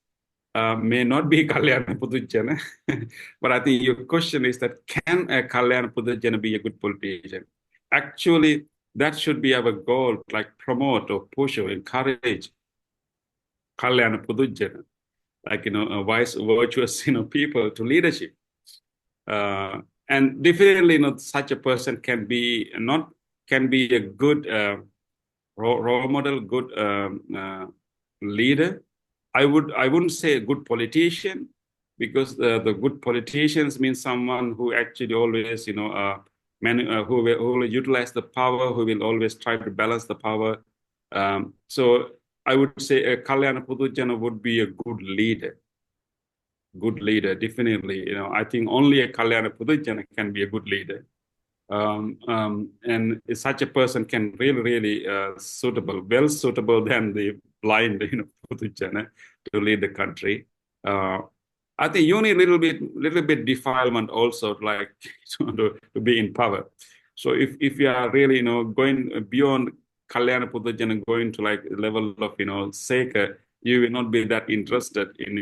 may not be 𝗗𝗗𝗛𝗺𝗔𝗠𝗔, but I think your question is that can a 𝗗𝗗𝗛𝗺𝗔𝗠𝗔 be a good politician? Actually, that should be our goal, like promote or push or encourage 𝗗𝗗𝗛𝗺𝗔𝗠𝗔, like, wise, virtuous, people to leadership. And definitely, such a person can be a good role model, good leader. I wouldn't say a good politician, because the good politicians mean someone who actually always, who will utilize the power, who will always try to balance the power. So I would say a 𝗗𝗗𝗛𝗺𝗔𝗠𝗔 would be a good leader. Good leader, definitely. I think only a 𝗗𝗗𝗛𝗺𝗔𝗠𝗔 can be a good leader. And such a person can really suitable, well suitable than the blind, Puthujjana to lead the country. I think you need little bit defilement also, like to be in power. So if you are really, going beyond 𝗗𝗗𝗛𝗺𝗔𝗠𝗔 and going to like level of, 𝗧𝗵𝗺𝗺𝗁, you will not be that interested in,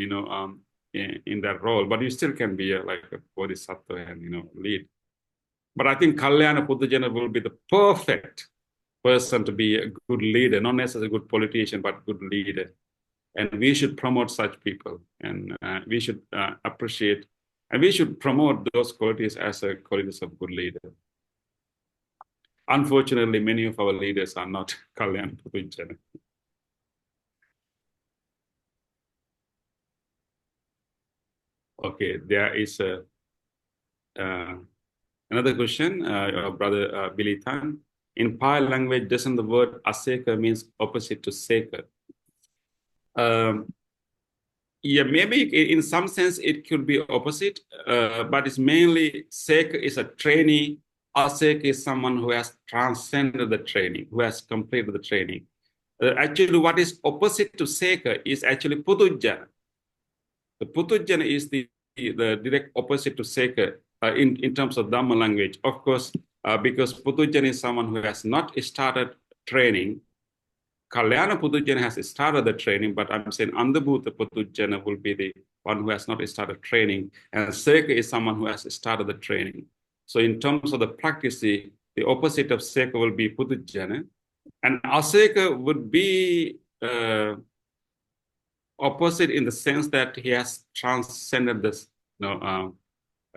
in that role, but you still can be like a bodhisattva and, lead. But I think 𝗗𝗗𝗛𝗺𝗺𝗔𝗠𝗔 will be the perfect person to be a good leader, not necessarily a good politician, but good leader. And we should promote such people, and we should appreciate, and we should promote those qualities as a qualities of good leader. Unfortunately, many of our leaders are not 𝗗𝗗𝗛𝗺𝗔𝗠𝗔. Okay, there is another question, Brother Billy Tan. In Pai language, doesn't the word 𝗍𝗂 means opposite to 𝗍𝗂? Yeah, maybe in some sense it could be opposite, but it's mainly 𝗍𝗂 is a trainee, 𝗍𝗂 is someone who has transcended the training, who has completed the training. Actually, what is opposite to 𝗍𝗂 is actually 𝗵𝗺𝗔𝗠𝗔. The 𝗵𝗺𝗔𝗠𝗔 is the direct opposite to 𝗍𝗂 in terms of Dhamma language. Of course, because 𝗵𝗺𝗔𝗠𝗔 is someone who has not started training. 𝗗𝗗𝗛𝗺𝗺𝗠𝗔 has started the training, but I'm saying Andabhuta 𝗵𝗺𝗔𝗠𝗺 will be the one who has not started training, and 𝗍𝗂 is someone who has started the training. So in terms of the practice, the opposite of 𝗍𝗂 will be 𝗵𝗺𝗔𝗠𝗺, and 𝗍𝗂 would be opposite in the sense that he has transcended this,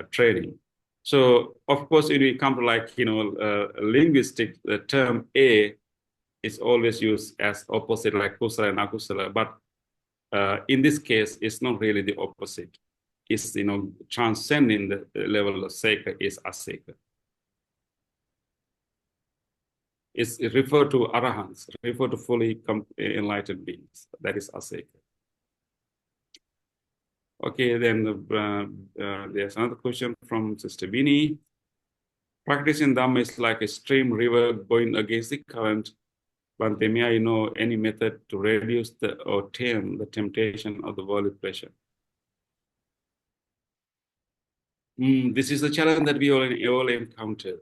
training. So of course, when we come to like linguistic, the term a is always used as opposite, like kusala and akusala, but in this case, it's not really the opposite. It's transcending the level of 𝗍𝗂 is 𝗍𝗂. It's referred to arahants, referred to fully enlightened beings. That is 𝗍𝗂. Okay, then there's another question from Sister Vinny. Practicing Dhamma is like a stream river going against the current. Bhante, may I know any method to reduce or tame the temptation of the worldly pleasure? This is a challenge that we all encounter.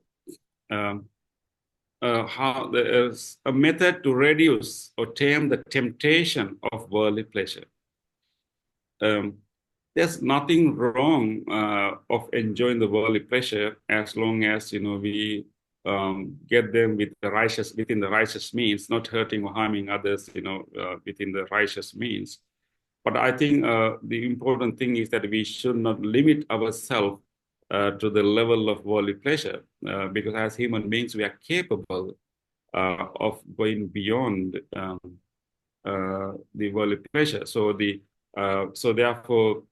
How there is a method to reduce or tame the temptation of worldly pleasure. There's nothing wrong of enjoying the worldly pleasure as long as we get them within the righteous means, not hurting or harming others, within the righteous means. But I think the important thing is that we should not limit ourselves to the level of worldly pleasure, because as human beings we are capable of going beyond the worldly pleasure. So therefore,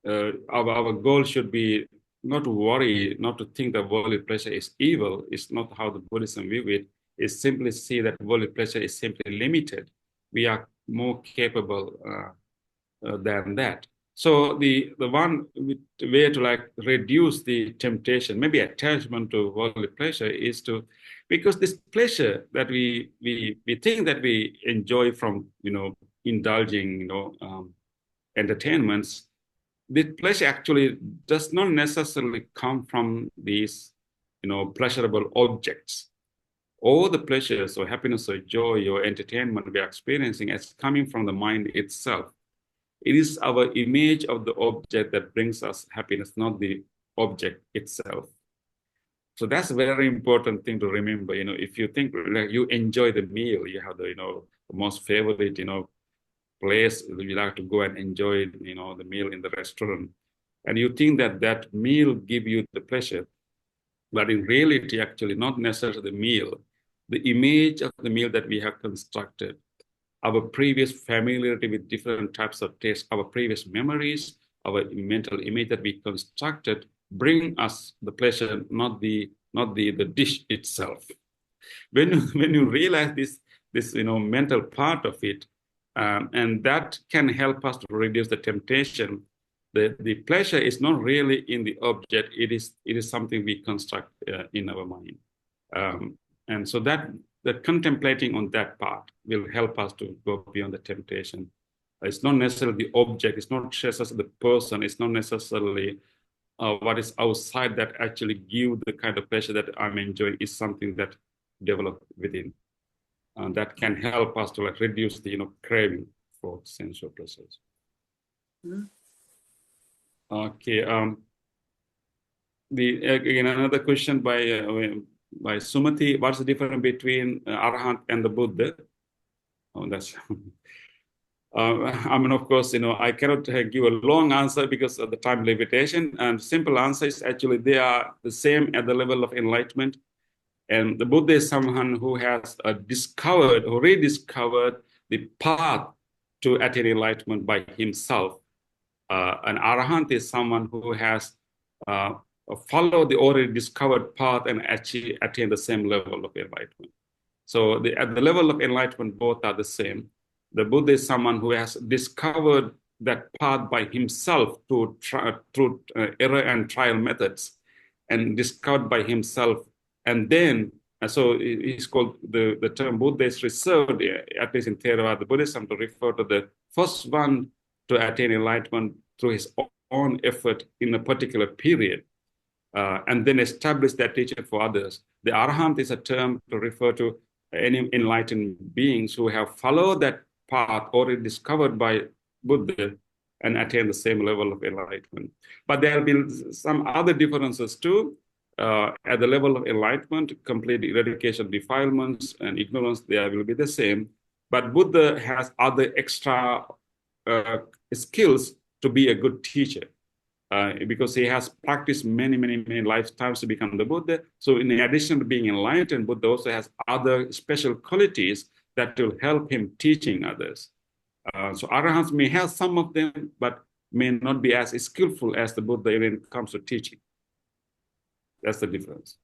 our goal should be not to worry, not to think that worldly pleasure is evil. It's not how the Buddhism view it. It's simply see that worldly pleasure is simply limited. We are more capable than that. So the one way to like reduce the temptation, maybe attachment to worldly pleasure, is to, because this pleasure that we think that we enjoy from indulging entertainments, the pleasure actually does not necessarily come from these pleasurable objects. All the pleasures or happiness or joy or entertainment we are experiencing is coming from the mind itself. It is our image of the object that brings us happiness, not the object itself. So that's a very important thing to remember. If you think like you enjoy the meal, you have the most favorite place you like to go and enjoy the meal in the restaurant, and you think that that meal give you the pleasure, but in reality, actually, not necessarily the meal. The image of the meal that we have constructed, our previous familiarity with different types of taste, our previous memories, our mental image that we constructed bring us the pleasure, not the dish itself. When you realize this mental part of it, and that can help us to reduce the temptation. The pleasure is not really in the object; it is something we construct in our mind, and so that the contemplating on that part will help us to go beyond the temptation. It's not necessarily the object; it's not necessarily the person; it's not necessarily what is outside that actually give the kind of pleasure that I'm enjoying. Is something that developed within. That can help us to like reduce the craving for sensual pleasures. Okay. Again another question by Sumati. What's the difference between Arahant and the Buddha? Oh, that's. I mean, of course, I cannot give a long answer because of the time limitation. And simple answer is actually they are the same at the level of enlightenment. And the Buddha is someone who has discovered or rediscovered the path to attain enlightenment by himself. An Arahant is someone who has followed the already discovered path and actually attained the same level of enlightenment. So at the level of enlightenment, both are the same. The Buddha is someone who has discovered that path by himself through error and trial methods, and discovered by himself. And then, so it's called, the term Buddha is reserved, at least in Theravada Buddhism, to refer to the first one to attain enlightenment through his own effort in a particular period, and then establish that teaching for others. The Arahant is a term to refer to any enlightened beings who have followed that path already discovered by Buddha and attain the same level of enlightenment. But there will be some other differences too. At the level of enlightenment, complete eradication of defilements and ignorance, there will be the same. But Buddha has other extra skills to be a good teacher, because he has practiced many lifetimes to become the Buddha. So in addition to being enlightened, Buddha also has other special qualities that will help him teaching others. So Arahants may have some of them, but may not be as skillful as the Buddha when it comes to teaching. That's the difference.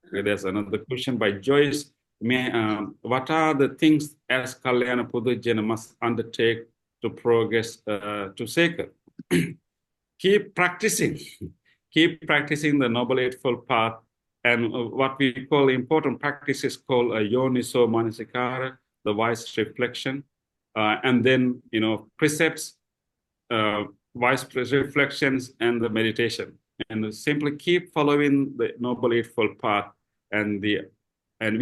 Okay, there's another question by Joyce. What are the things as Kalyana Puddhajana must undertake to progress to 𝗭𝗍? Keep practicing. Keep practicing the Noble Eightfold Path. And what we call important practice is called yoniso manasikara, the wise reflection. And then, precepts, wise reflections, and the meditation. And simply keep following the Noble Eightfold Path, and we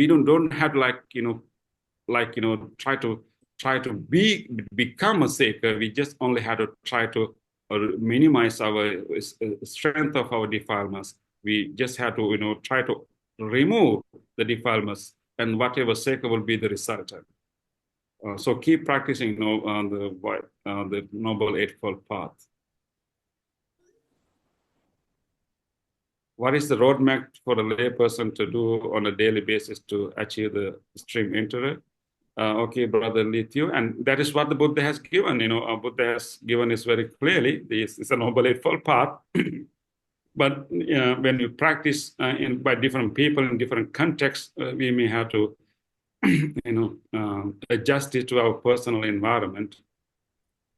don't have to try to become a 𝗭𝗍. We just only have to try to minimize our strength of our defilements. We just have to try to remove the defilements, and whatever 𝗭𝗍 will be the resultant. So keep practicing the Noble Eightfold Path. What is the roadmap for a layperson to do on a daily basis to achieve the extreme intellect? Okay, Brother Lithiu, and that is what the Buddha has given. Buddha has given this very clearly. This is a Noble Eightfold Path. But when you practice by different people in different contexts, we may have to, adjust it to our personal environment.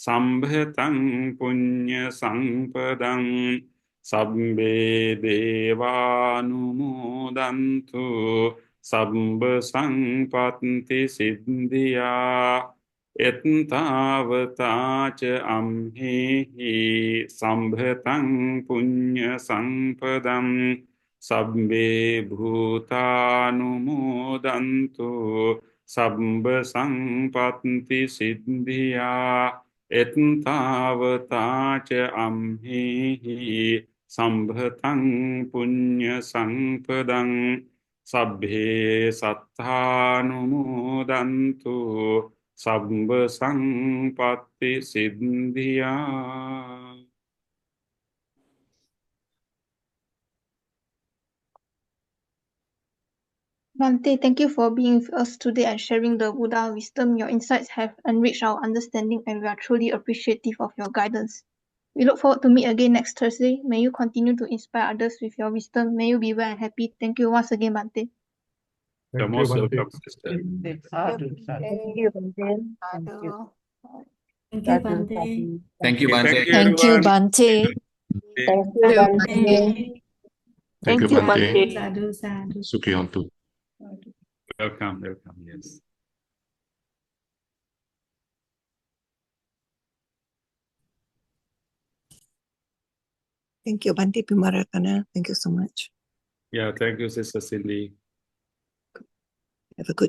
Sambhatang punya sampadang sabbe devanumodantu sabba sangpatti siddhya ettavataca amhehi sambhatang punya sampadam sabbe bhutanumodantu sabba sangpatti siddhya ettavataca amhehi sambhatang punya sampadang sabbe satthanumodantu sabba sangpatti siddhya. Bhante, thank you for being with us today and sharing the Buddha wisdom. Your insights have enriched our understanding and we are truly appreciative of your guidance. We look forward to meet again next Thursday. May you continue to inspire others with your wisdom. May you be well and happy. Thank you once again, Bhante. You're most welcome, sister. Thank you, Bhante. Thank you, Bhante. Thank you, Okay, Bhante. Thank you, everyone. Bhante. Thank you, Bhante. Thank you, Bhante. Sadhu, sadhu. Sukhi Hontu. Welcome, welcome, yes. Thank you, Bhante Pemaratana. Thank you so much. Yeah, thank you, Sister Cindy. Have a good